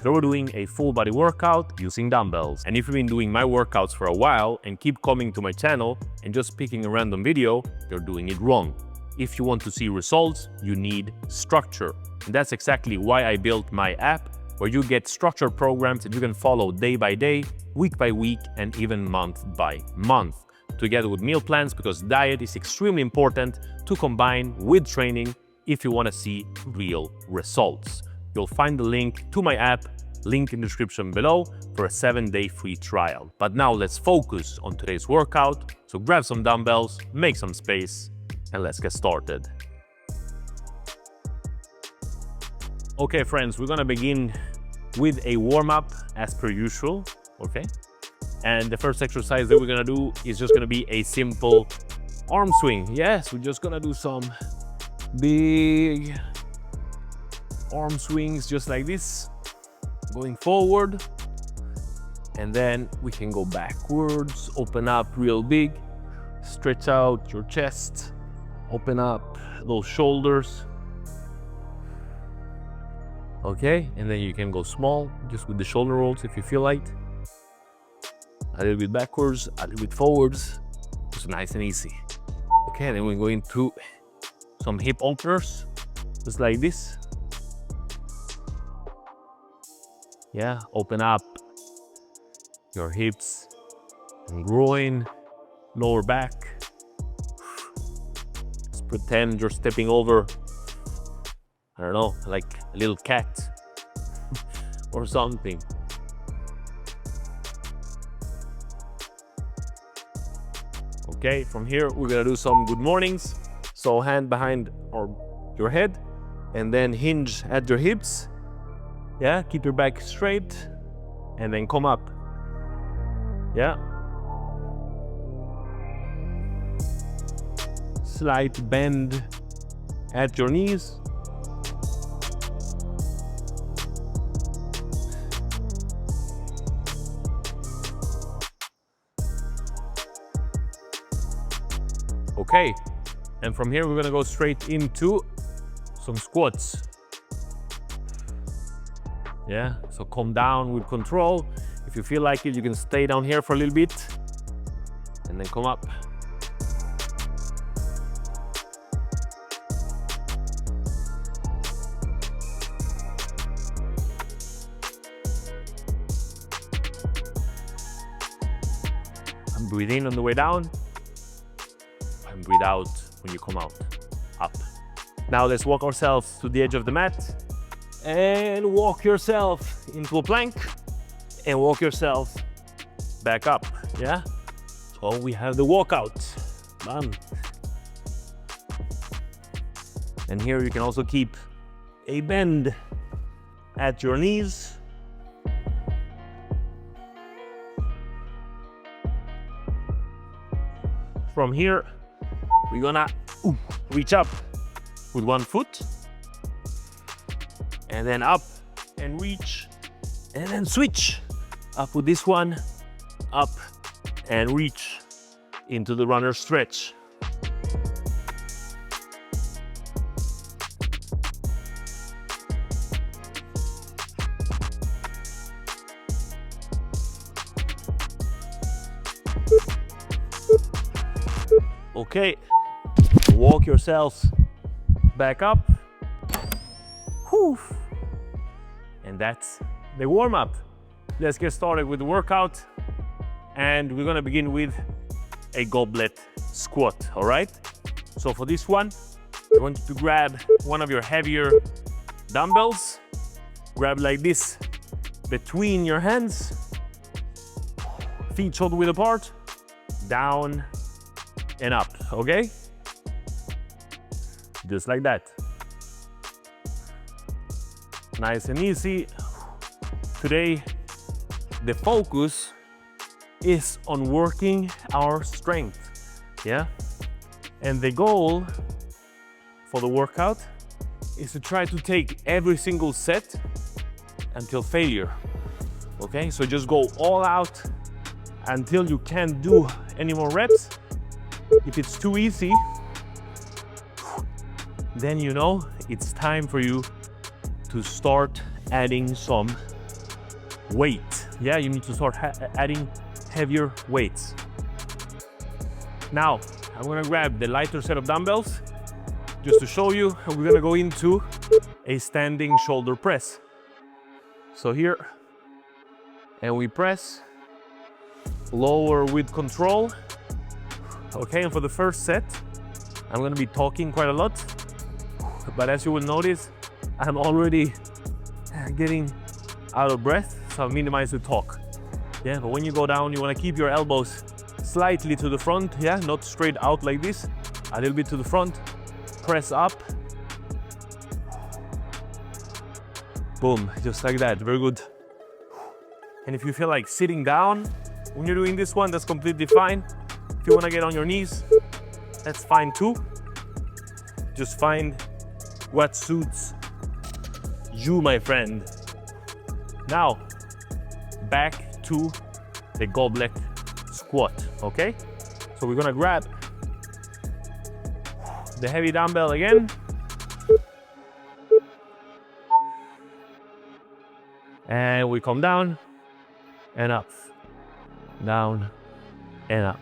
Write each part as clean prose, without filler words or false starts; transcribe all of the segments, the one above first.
So we're doing a full body workout using dumbbells. And if you've been doing my workouts for a while and keep coming to my channel and just picking a random video, you're doing it wrong. If you want to see results, you need structure. And that's exactly why I built my app, where you get structured programs that you can follow day by day, week by week, and even month by month, together with meal plans, because diet is extremely important to combine with training if you want to see real results. You'll find the link to my app, link in the description below, for a 7-day free trial. But now let's focus on today's workout. So grab some dumbbells, make some space, and let's get started. Okay friends, we're gonna begin with a warm-up as per usual, okay? And the first exercise that we're gonna do is just gonna be a simple arm swing. Yes, we're just gonna do some big arm swings just like this, going forward, and then we can go backwards, open up real big, stretch out your chest, open up those shoulders. Okay, and then you can go small, just with the shoulder rolls if you feel like. A little bit backwards, a little bit forwards, just nice and easy. Okay, then we're going to some hip alternators, just like this. Yeah, open up your hips and groin, lower back. Just pretend you're stepping over, I don't know, like a little cat or something. Okay, from here we're gonna do some good mornings. So hand behind your head and then hinge at your hips. Yeah, keep your back straight and then come up. Yeah. Slight bend at your knees. Okay, and from here we're gonna go straight into some squats. Yeah, so come down with control. If you feel like it, you can stay down here for a little bit and then come up. And breathe in on the way down and breathe out when you come out, up. Now let's walk ourselves to the edge of the mat and walk yourself into a plank and walk yourself back up. Yeah, so we have the walkout done. And here you can also keep a bend at your knees. From here we're gonna reach up with one foot and then up and reach and then switch up with this one, up and reach into the runner stretch. Okay, walk yourself back up. Whew. And that's the warm-up. Let's get started with the workout. And we're gonna begin with a goblet squat, all right? So for this one, I want you to grab one of your heavier dumbbells. Grab like this between your hands. Feet shoulder width apart, down and up, okay? Just like that. Nice and easy. Today, the focus is on working our strength, yeah? And the goal for the workout is to try to take every single set until failure, okay? So just go all out until you can't do any more reps. If it's too easy, then you know it's time for you to start adding some weight. Yeah, you need to start adding heavier weights. Now, I'm gonna grab the lighter set of dumbbells just to show you, and we're gonna go into a standing shoulder press. So here, and we press, lower with control. Okay, and for the first set, I'm gonna be talking quite a lot, but as you will notice, I'm already getting out of breath, so I'll minimize the talk. Yeah, but when you go down, you wanna keep your elbows slightly to the front, yeah, not straight out like this, a little bit to the front, press up, boom, just like that, very good. And if you feel like sitting down when you're doing this one, that's completely fine. If you wanna get on your knees, that's fine too. Just find what suits you, my friend. Now, back to the goblet squat, okay? So we're gonna grab the heavy dumbbell again. And we come down and up, down and up.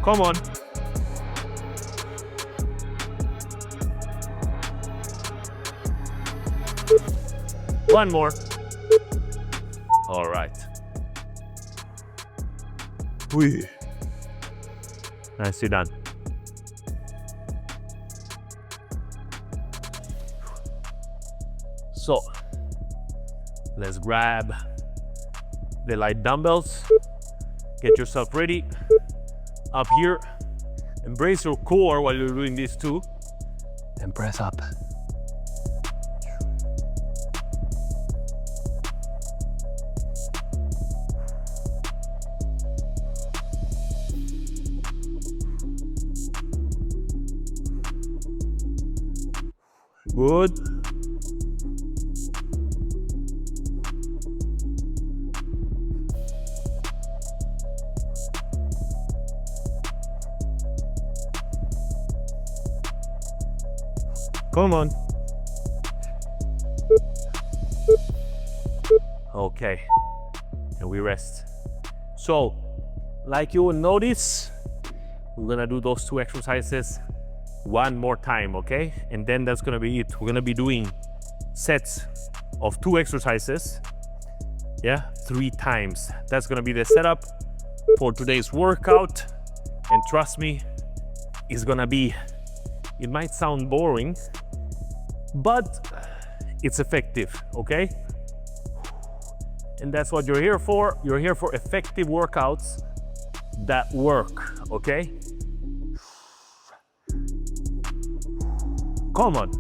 Come on. One more. All right. Whee. Nicely done. So, let's grab the light dumbbells. Get yourself ready. Up here, embrace your core while you're doing this too, and press up. Good. Come on. Okay, and we rest. So, like you will notice, we're gonna do those two exercises one more time, okay? And then that's gonna be it. We're gonna be doing sets of 2 exercises, yeah, 3 times. That's gonna be the setup for today's workout. And trust me, it's gonna be, it might sound boring, but it's effective, okay? And that's what you're here for. You're here for effective workouts that work, okay? Come on.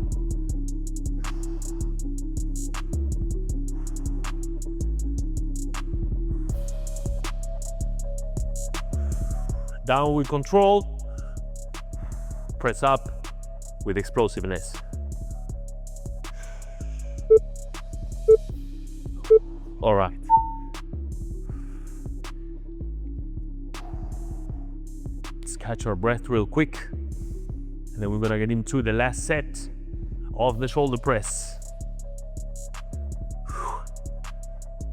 Down with control. Press up with explosiveness. All right. Let's catch our breath real quick. And then we're gonna get into the last set of the shoulder press.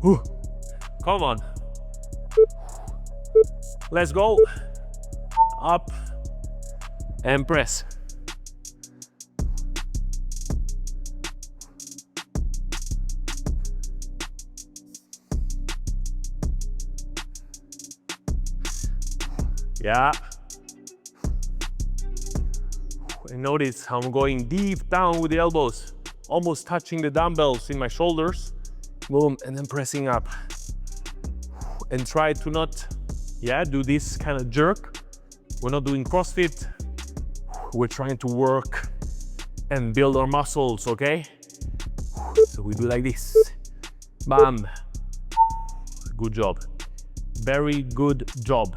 Come on. Let's go. Up and press. Yeah. And notice how I'm going deep down with the elbows, almost touching the dumbbells in my shoulders. Boom, and then pressing up. And try to not, do this kind of jerk. We're not doing CrossFit. We're trying to work and build our muscles, okay? So we do like this. Bam. Good job. Very good job.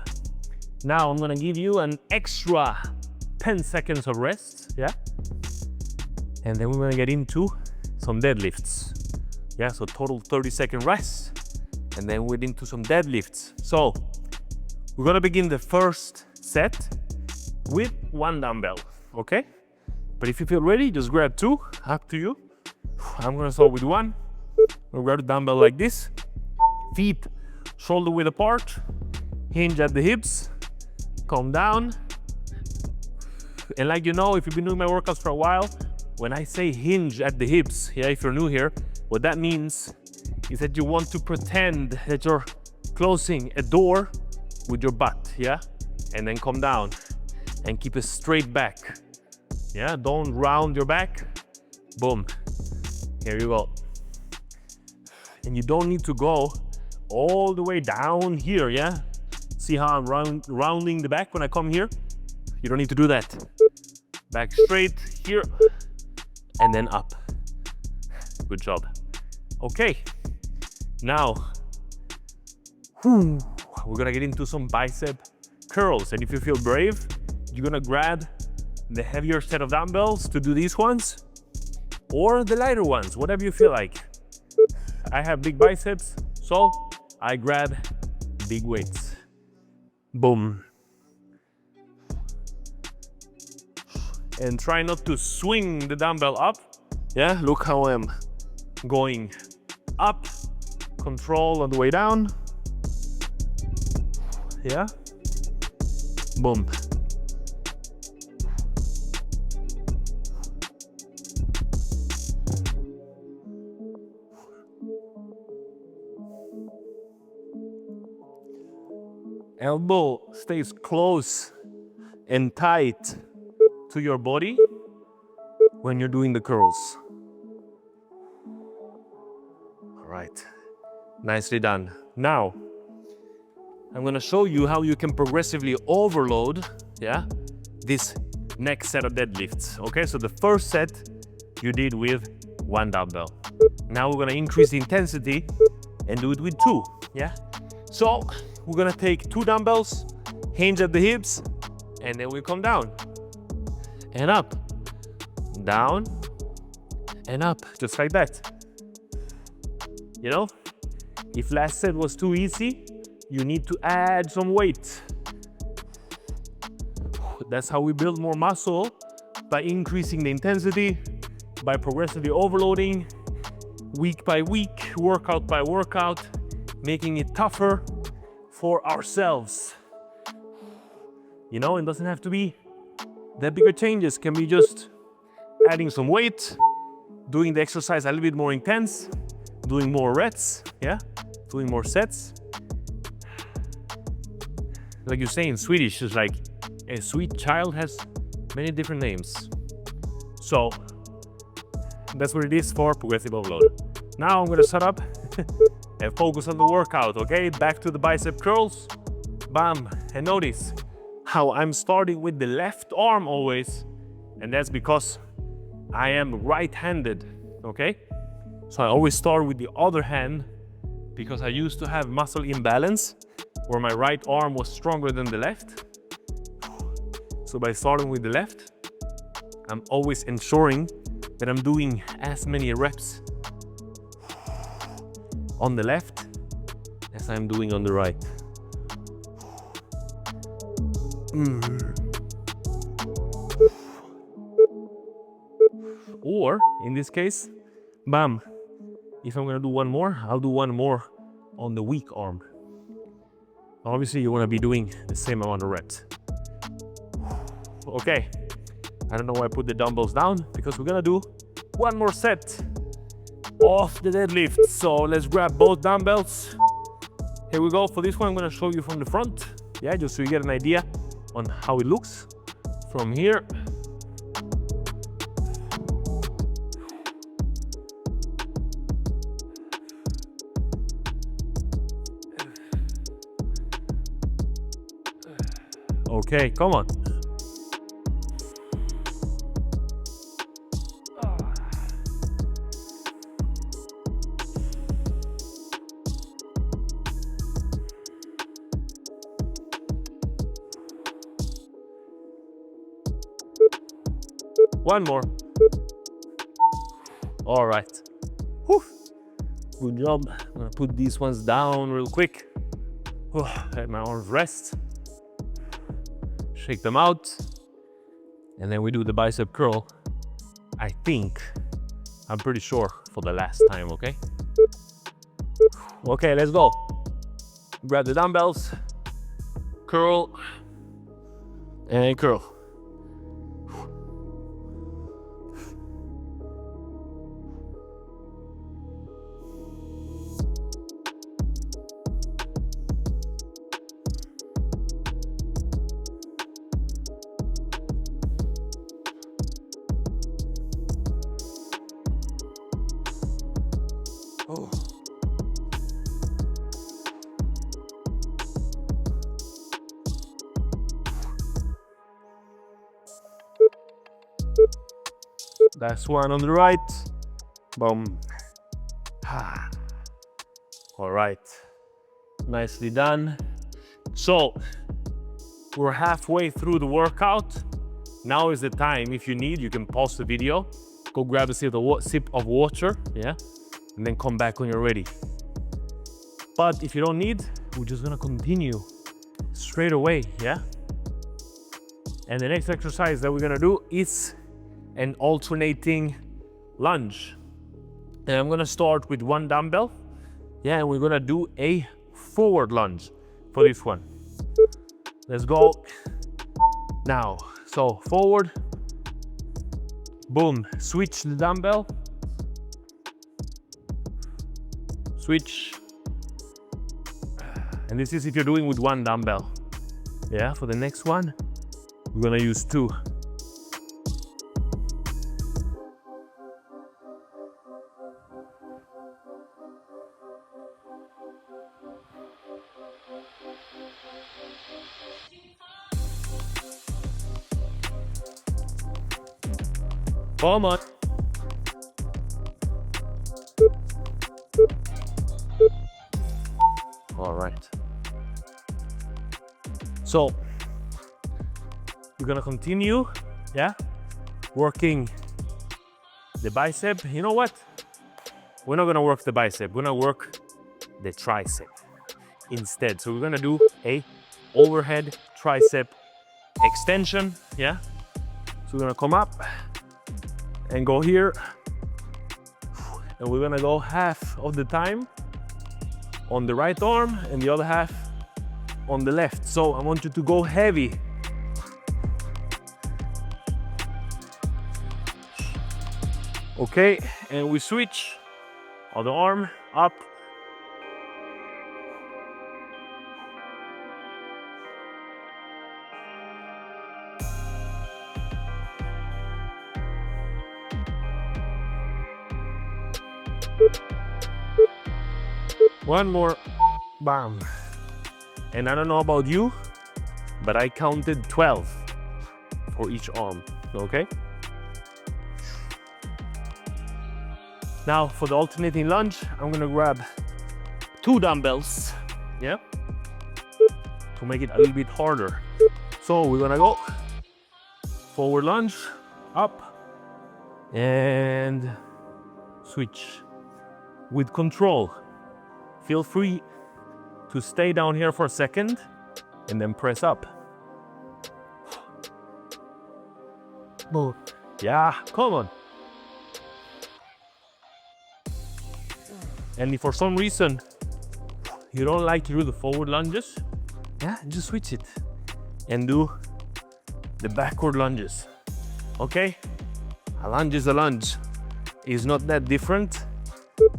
Now I'm gonna give you an extra 10 seconds of rest, yeah? And then we're gonna get into some deadlifts. Yeah, so total 30-second rest, and then we're into some deadlifts. So we're gonna begin the first set with 1 dumbbell, okay? But if you feel ready, just grab 2, up to you. I'm gonna start with 1. I'll grab the dumbbell like this. Feet shoulder width apart, hinge at the hips, come down. And like you know, if you've been doing my workouts for a while, when I say hinge at the hips, yeah, if you're new here, what that means is that you want to pretend that you're closing a door with your butt, yeah? And then come down and keep a straight back. Yeah, don't round your back. Boom. Here you go. And you don't need to go all the way down here, yeah? See how I'm rounding the back when I come here? You don't need to do that. Back straight here and then up. Good job. Okay, now we're gonna get into some bicep curls. And if you feel brave, you're gonna grab the heavier set of dumbbells to do these ones, or the lighter ones, whatever you feel like. I have big biceps, so I grab big weights. Boom. And try not to swing the dumbbell up. Yeah, look how I'm going up, control on the way down. Yeah, boom. Elbow stays close and tight to your body when you're doing the curls. All right, nicely done. Now, I'm gonna show you how you can progressively overload, yeah, this next set of deadlifts. Okay, so the first set you did with 1 dumbbell. Now we're gonna increase the intensity and do it with 2, yeah? So we're gonna take 2 dumbbells, hinge at the hips, and then we come down and up, down and up, just like that. You know, if last set was too easy, you need to add some weight. That's how we build more muscle, by increasing the intensity, by progressively overloading, week by week, workout by workout, making it tougher for ourselves. You know, it doesn't have to be that bigger changes. Can be just adding some weight, doing the exercise a little bit more intense, doing more reps, yeah, doing more sets. Like you say in Swedish, it's like a sweet child has many different names. So that's what it is for progressive overload. Now I'm gonna shut up and focus on the workout, okay? Back to the bicep curls, bam. And notice how I'm starting with the left arm always, and that's because I am right-handed, okay? So I always start with the other hand because I used to have muscle imbalance where my right arm was stronger than the left. So by starting with the left, I'm always ensuring that I'm doing as many reps on the left as I'm doing on the right. Or in this case, bam, if I'm gonna do one more, I'll do one more on the weak arm. Obviously you wanna be doing the same amount of reps. Okay, I don't know why I put the dumbbells down, because we're gonna do one more set of the deadlift. So let's grab both dumbbells. Here we go. For this one, I'm gonna show you from the front. Yeah, just so you get an idea on how it looks from here. Okay, come on. One more. All right. Whew. Good job. I'm gonna put these ones down real quick. Let my arms rest. Shake them out. And then we do the bicep curl. I'm pretty sure, for the last time, okay? Okay, let's go. Grab the dumbbells. Curl. And curl. Oh. Last one on the right. Boom. All right. Nicely done. So we're halfway through the workout. Now is the time. If you need, you can pause the video, go grab a sip of water, yeah, and then come back when you're ready. But if you don't need, we're just gonna continue straight away, yeah? And the next exercise that we're gonna do is an alternating lunge. And I'm gonna start with one dumbbell, yeah, and we're gonna do a forward lunge for this one. Let's go. Now, so forward, boom, switch the dumbbell, switch. And this is if you're doing with one dumbbell. Yeah, for the next one, we're gonna use two. Come on. All right. So we're gonna continue, yeah, working the bicep. You know what? We're not gonna work the bicep. We're gonna work the tricep instead. So we're gonna do a overhead tricep extension, yeah. So we're gonna come up and go here, and we're gonna go half of the time on the right arm and the other half on the left. So I want you to go heavy. Okay, and we switch. Other arm up. One more, bam. And I don't know about you, but I counted 12 for each arm, okay? Now for the alternating lunge, I'm gonna grab two dumbbells, yeah? To make it a little bit harder. So we're gonna go forward lunge, up, and switch with control. Feel free to stay down here for a second and then press up. Boom. Yeah, come on. And if for some reason you don't like to do the forward lunges, yeah, just switch it and do the backward lunges. Okay? A lunge is a lunge. It's not that different.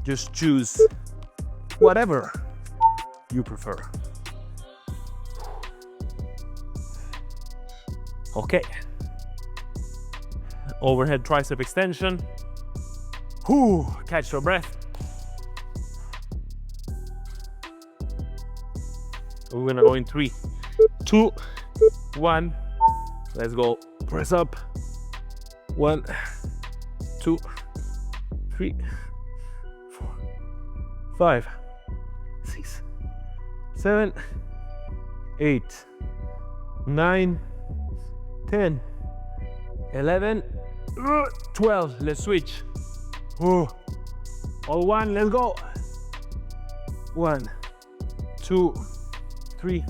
Just choose whatever you prefer. Okay. Overhead tricep extension. Whew, catch your breath. We're gonna go in 3, 2, 1. Let's go. Press up. 1, 2, 3, 4, 5, 6, 7, 8, 9, 10, 11, 12, let's switch. All one, let's go. 1, 2, 3,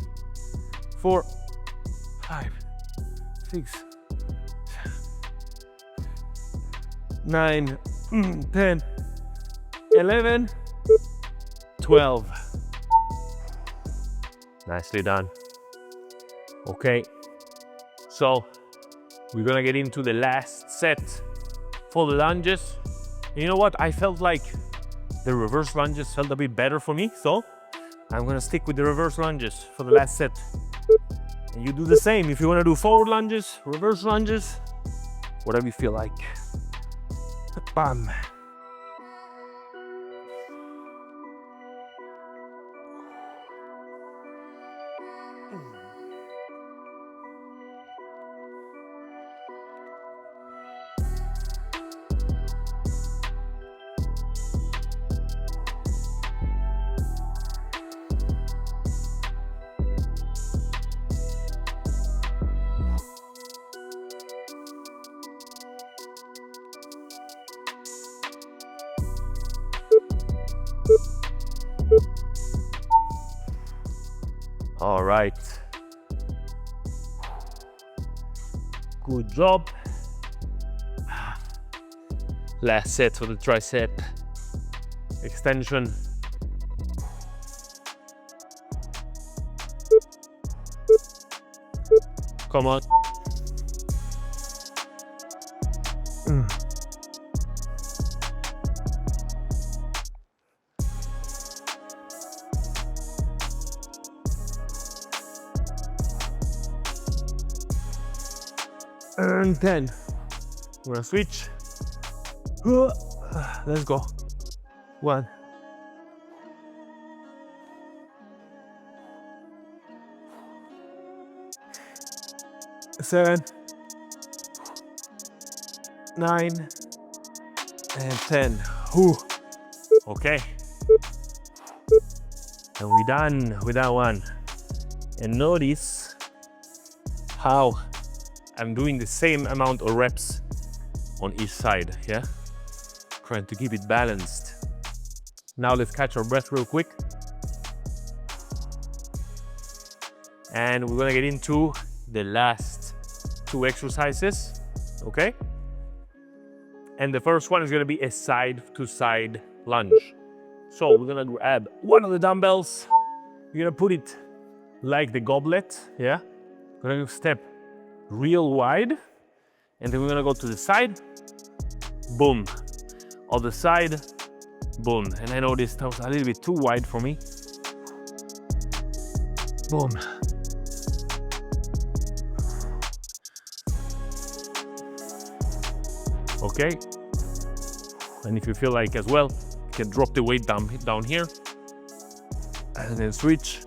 4, 5, 6, 9, 10, 11, 12. Nicely done. Okay, so we're gonna get into the last set for the lunges. And you know what? I felt like the reverse lunges felt a bit better for me, so I'm gonna stick with the reverse lunges for the last set. And you do the same if you wanna do forward lunges, reverse lunges, whatever you feel like. Bam. All right. Good job. Last set for the tricep extension. Come on. And 10. We're gonna switch. Let's go. 1. 7, 9, and 10. Okay. And we're done with that one. And notice how I'm doing the same amount of reps on each side, yeah? Trying to keep it balanced. Now let's catch our breath real quick. And we're gonna get into the last 2 exercises, okay? And the first one is gonna be a side-to-side lunge. So we're gonna grab one of the dumbbells. You're gonna put it like the goblet, yeah? We're gonna step real wide, and then we're gonna go to the side, boom, other side, boom. And I know this was a little bit too wide for me. Boom. Okay. And if you feel like as well, you can drop the weight down here, and then switch.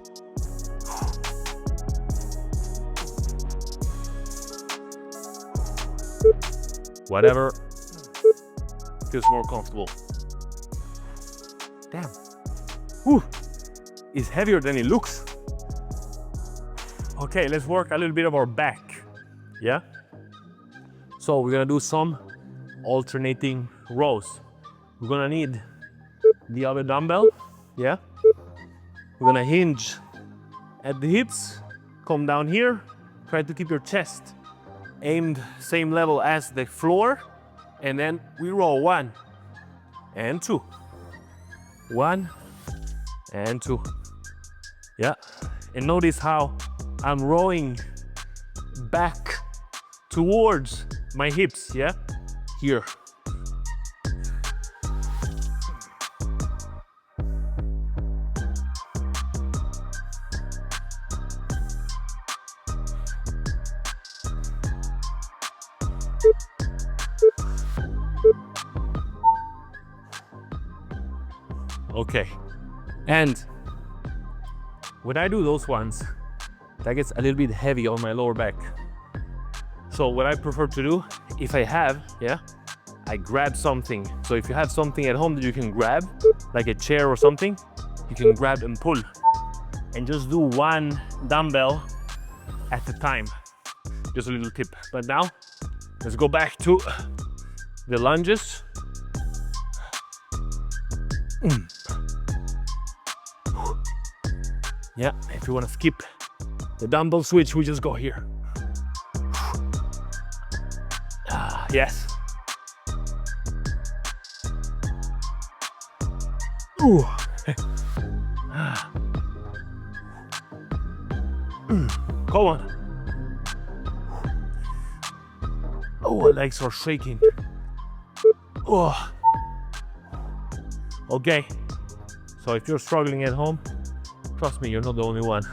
Whatever feels more comfortable. Damn. Whew. It's heavier than it looks. Okay, let's work a little bit of our back. Yeah? So we're gonna do some alternating rows. We're gonna need the other dumbbell. Yeah? We're gonna hinge at the hips, come down here, try to keep your chest aimed same level as the floor, and then we roll 1 and 2. 1 and 2. Yeah, and notice how I'm rowing back towards my hips, yeah? Here. Okay, and when I do those ones, that gets a little bit heavy on my lower back. So what I prefer to do, if I have, yeah, I grab something. So if you have something at home that you can grab, like a chair or something, you can grab and pull. And just do 1 dumbbell at a time. Just a little tip. But now, let's go back to the lunges. Yeah, if you want to skip the dumbbell switch, we just go here. Yes. Ooh. Come on. Oh, my legs are shaking. Oh. Okay. So if you're struggling at home, trust me, you're not the only one.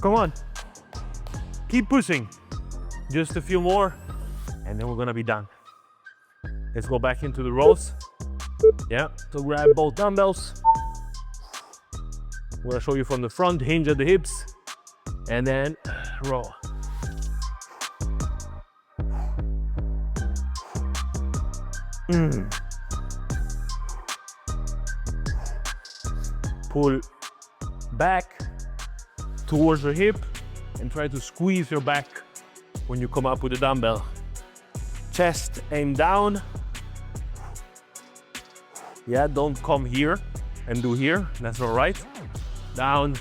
Come on. Keep pushing. Just a few more, and then we're gonna be done. Let's go back into the rows. Yeah, so grab both dumbbells. I'm gonna show you from the front, hinge at the hips, and then row. Pull back towards your hip and try to squeeze your back when you come up with the dumbbell. Chest aim down. Yeah, don't come here and do here. That's all right. Down.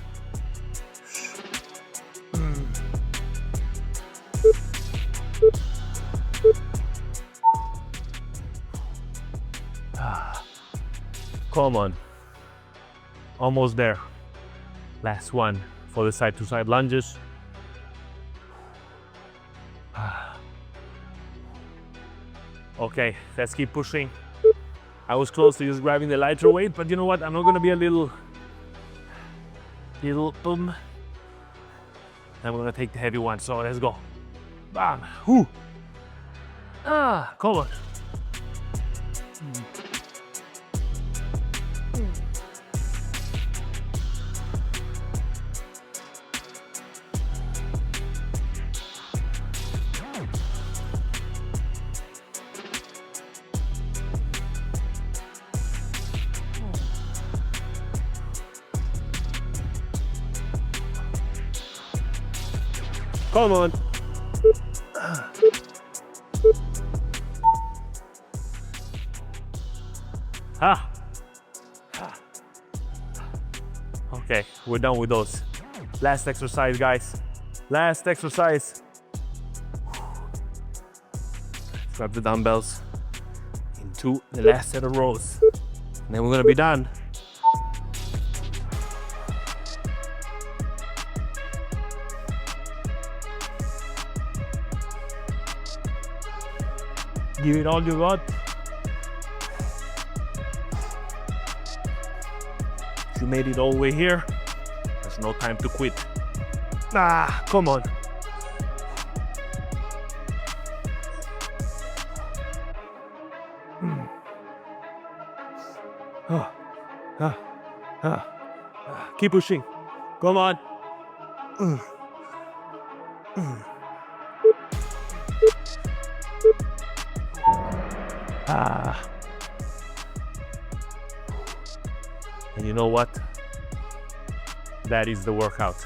Come on. Almost there. Last one for the side to side lunges. Okay, let's keep pushing. I was close to just grabbing the lighter weight, but you know what? I'm not gonna be a little boom. I'm gonna take the heavy one, so let's go. Bam! Whoo! Come on. Come on. Okay, we're done with those. Last exercise, guys. Last exercise. Grab the dumbbells into the last set of rows. And then we're gonna be done. Give it all you got. If you made it all the way here, there's no time to quit. Come on. Keep pushing. Come on. And you know what? That is the workout.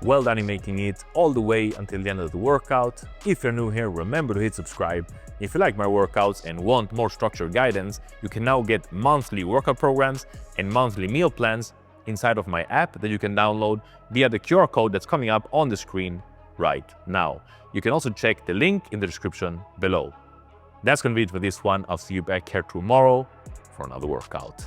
Well done in making it all the way until the end of the workout. If you're new here, remember to hit subscribe. If you like my workouts and want more structured guidance, you can now get monthly workout programs and monthly meal plans inside of my app that you can download via the QR code that's coming up on the screen right now. You can also check the link in the description below. That's gonna be it for this one. I'll see you back here tomorrow for another workout.